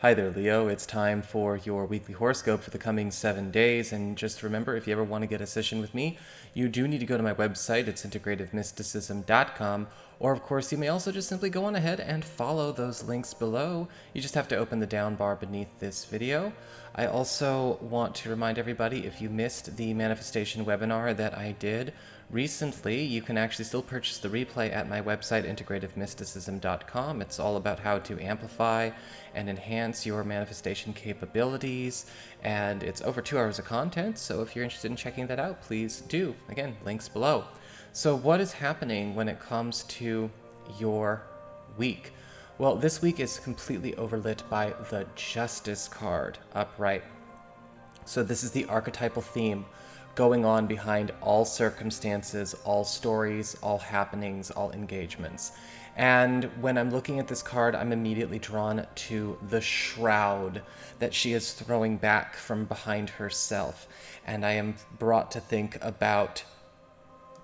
Hi there, Leo. It's time for your weekly horoscope for the coming 7 days. And just remember, if you ever want to get a session with me, you do need to go to my website. It's integrativemysticism.com. Or, of course, you may also just simply go on ahead and follow those links below. You just have to open the down bar beneath this video. I also want to remind everybody, if you missed the manifestation webinar that I did recently, you can actually still purchase the replay at my website, integrativemysticism.com. It's all about how to amplify and enhance your manifestation capabilities, and it's over 2 hours of content, so if you're interested in checking that out, please do. Again, links below. So what is happening when it comes to your week? Well, this week is completely overlit by the Justice card upright. So this is the archetypal theme going on behind all circumstances, all stories, all happenings, all engagements. And when I'm looking at this card, I'm immediately drawn to the shroud that she is throwing back from behind herself. And I am brought to think about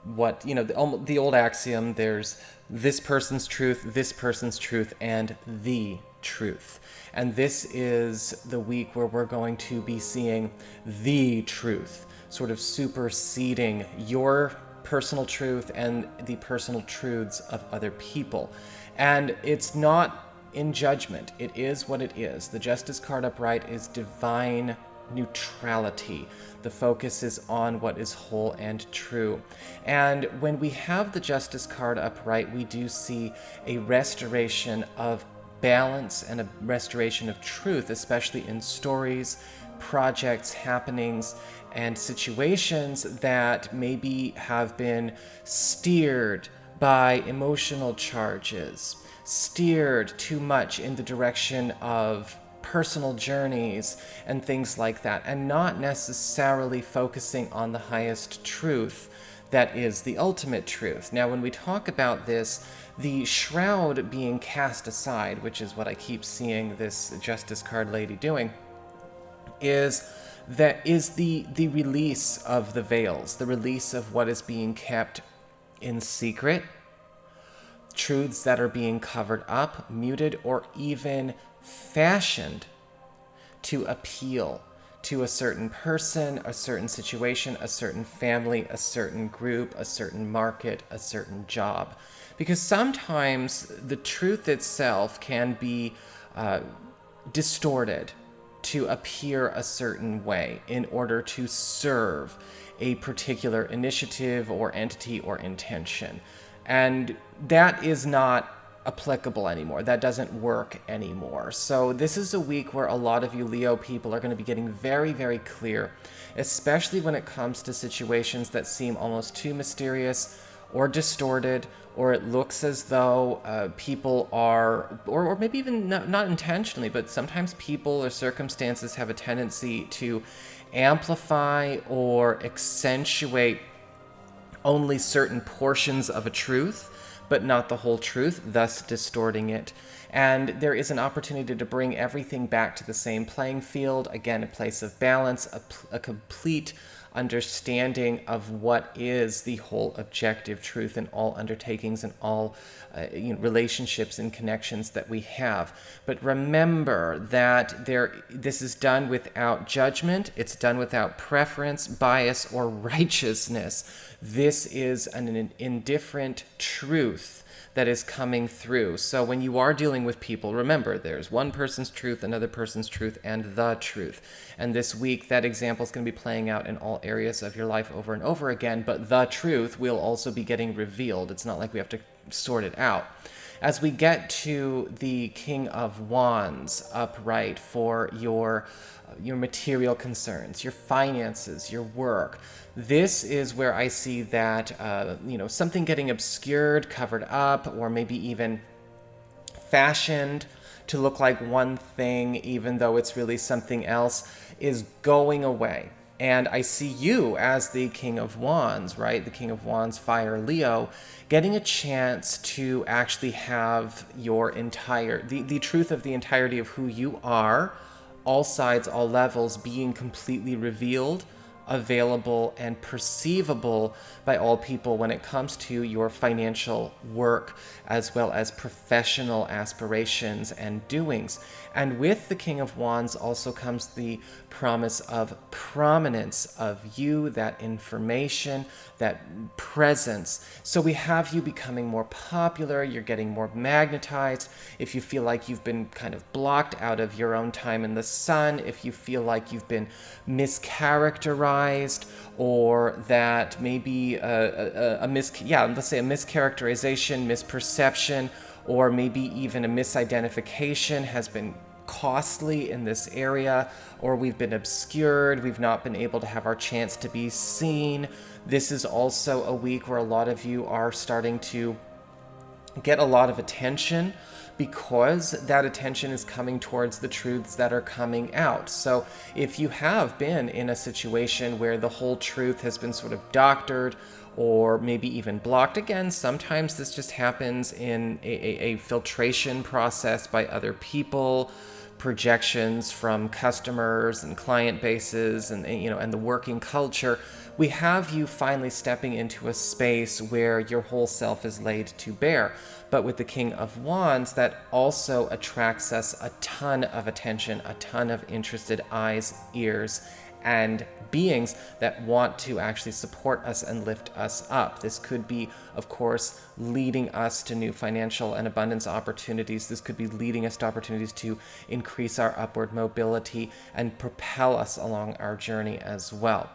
what, the old axiom, there's this person's truth, and the truth. And this is the week where we're going to be seeing the truth sort of superseding your personal truth and the personal truths of other people. And it's not in judgment. It is what it is. The Justice card upright is divine neutrality. The focus is on what is whole and true. And when we have the Justice card upright, we do see a restoration of balance and a restoration of truth, especially in stories, projects, happenings, and situations that maybe have been steered by emotional charges, steered too much in the direction of personal journeys and things like that, and not necessarily focusing on the highest truth that is the ultimate truth. Now, when we talk about this, the shroud being cast aside, which is what I keep seeing this Justice card lady doing, is the release of the veils, the release of what is being kept in secret, truths that are being covered up, muted, or even fashioned to appeal to a certain person, a certain situation, a certain family, a certain group, a certain market, a certain job. Because sometimes the truth itself can be distorted to appear a certain way in order to serve a particular initiative or entity or intention. And that is not applicable anymore. That doesn't work anymore. So this is a week where a lot of you Leo people are going to be getting very, very clear, especially when it comes to situations that seem almost too mysterious or distorted, or it looks as though people are, or maybe even not intentionally, but sometimes people or circumstances have a tendency to amplify or accentuate only certain portions of a truth, but not the whole truth, thus distorting it. And there is an opportunity to bring everything back to the same playing field, again, a place of balance, a complete understanding of what is the whole objective truth in all undertakings and all relationships and connections that we have. But remember that this is done without judgment, it's done without preference, bias, or righteousness. This is an indifferent truth that is coming through. So when you are dealing with people, remember there's one person's truth, another person's truth, and the truth. And this week, that example is going to be playing out in all areas of your life over and over again, but the truth will also be getting revealed. It's not like we have to sort it out. As we get to the King of Wands upright for your material concerns, your finances, your work, this is where I see that something getting obscured, covered up, or maybe even fashioned to look like one thing, even though it's really something else, is going away. And I see you as the King of Wands, right? The King of Wands, Fire Leo, getting a chance to actually have your the truth of the entirety of who you are, all sides, all levels, being completely revealed available and perceivable by all people when it comes to your financial work, as well as professional aspirations and doings. And with the King of Wands also comes the promise of prominence of you, that information, that presence. So we have you becoming more popular, you're getting more magnetized. If you feel like you've been kind of blocked out of your own time in the sun, if you feel like you've been mischaracterized, or that maybe let's say a mischaracterization, misperception, or maybe even a misidentification has been costly in this area, or we've been obscured, we've not been able to have our chance to be seen. This is also a week where a lot of you are starting to get a lot of attention, because that attention is coming towards the truths that are coming out. So if you have been in a situation where the whole truth has been sort of doctored or maybe even blocked, again, sometimes this just happens in a filtration process by other people, projections from customers and client bases, and the working culture. We have you finally stepping into a space where your whole self is laid to bare. But with the King of Wands, that also attracts us a ton of attention, a ton of interested eyes, ears, and beings that want to actually support us and lift us up. This could be, of course, leading us to new financial and abundance opportunities. This could be leading us to opportunities to increase our upward mobility and propel us along our journey as well.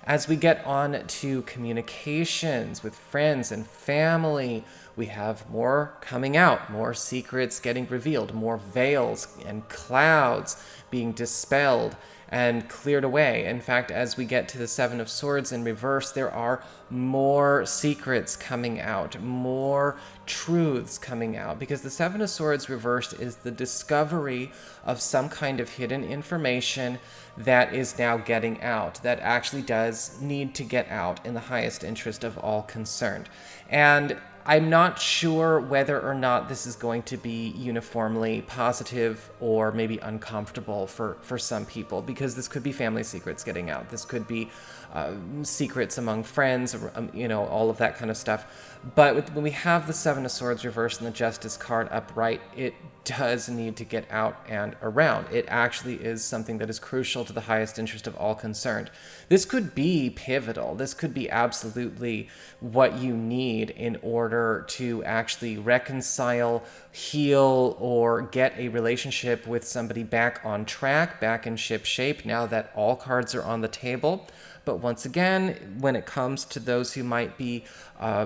As we get on to communications with friends and family, we have more coming out, more secrets getting revealed, more veils and clouds being dispelled and cleared away. In fact, as we get to the Seven of Swords in reverse, there are more secrets coming out, more truths coming out, because the Seven of Swords reversed is the discovery of some kind of hidden information that is now getting out, that actually does need to get out in the highest interest of all concerned. And I'm not sure whether or not this is going to be uniformly positive or maybe uncomfortable for some people, because this could be family secrets getting out. This could be secrets among friends, all of that kind of stuff. But when we have the Seven of Swords reversed and the Justice card upright, it does need to get out and around. It actually is something that is crucial to the highest interest of all concerned. This could be pivotal. This could be absolutely what you need in order to actually reconcile, heal, or get a relationship with somebody back on track, back in ship shape, now that all cards are on the table. But once again, when it comes to those who might be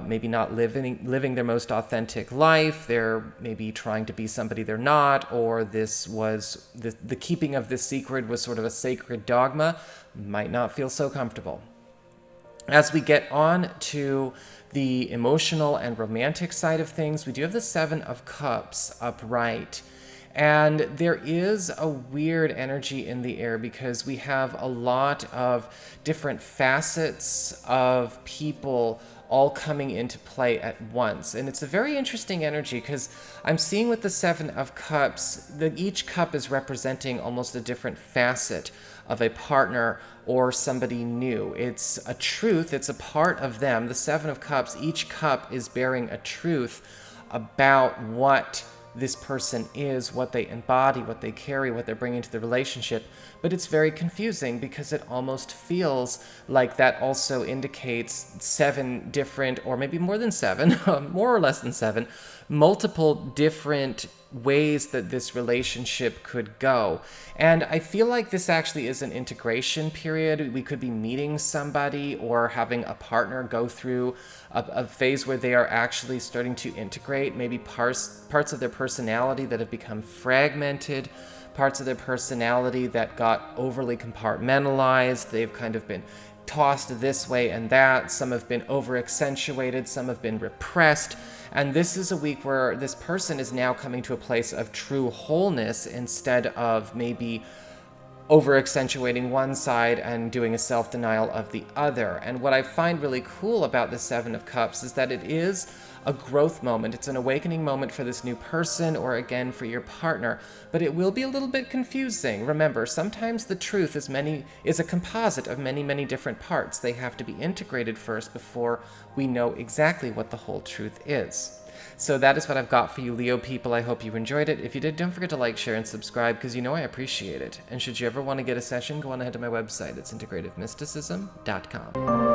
maybe not living their most authentic life, they're maybe trying to be somebody they're not, or this was the keeping of this secret was sort of a sacred dogma, might not feel so comfortable. As we get on to the emotional and romantic side of things, we do have the Seven of Cups upright. And there is a weird energy in the air, because we have a lot of different facets of people all coming into play at once. And it's a very interesting energy, because I'm seeing with the Seven of Cups that each cup is representing almost a different facet of a partner or somebody new. It's a truth, it's a part of them. The Seven of Cups, each cup is bearing a truth about what this person is, what they embody, what they carry, what they're bringing to the relationship. But it's very confusing, because it almost feels like that also indicates 7 different, or maybe more than 7, more or less than 7, multiple different ways that this relationship could go. And I feel like this actually is an integration period. We could be meeting somebody or having a partner go through a phase where they are actually starting to integrate maybe parts of their personality that have become fragmented, parts of their personality that got overly compartmentalized. They've kind of been tossed this way and that. Some have been over accentuated, some have been repressed. And this is a week where this person is now coming to a place of true wholeness, instead of maybe over accentuating one side and doing a self-denial of the other. And what I find really cool about the Seven of Cups is that it is a growth moment. It's an awakening moment for this new person or again for your partner, but it will be a little bit confusing. Remember, sometimes the truth is a composite of many, many different parts. They have to be integrated first before we know exactly what the whole truth is. So that is what I've got for you, Leo people. I hope you enjoyed it. If you did, don't forget to like, share, and subscribe, because you know I appreciate it. And should you ever want to get a session, go on ahead to my website. It's integrativemysticism.com.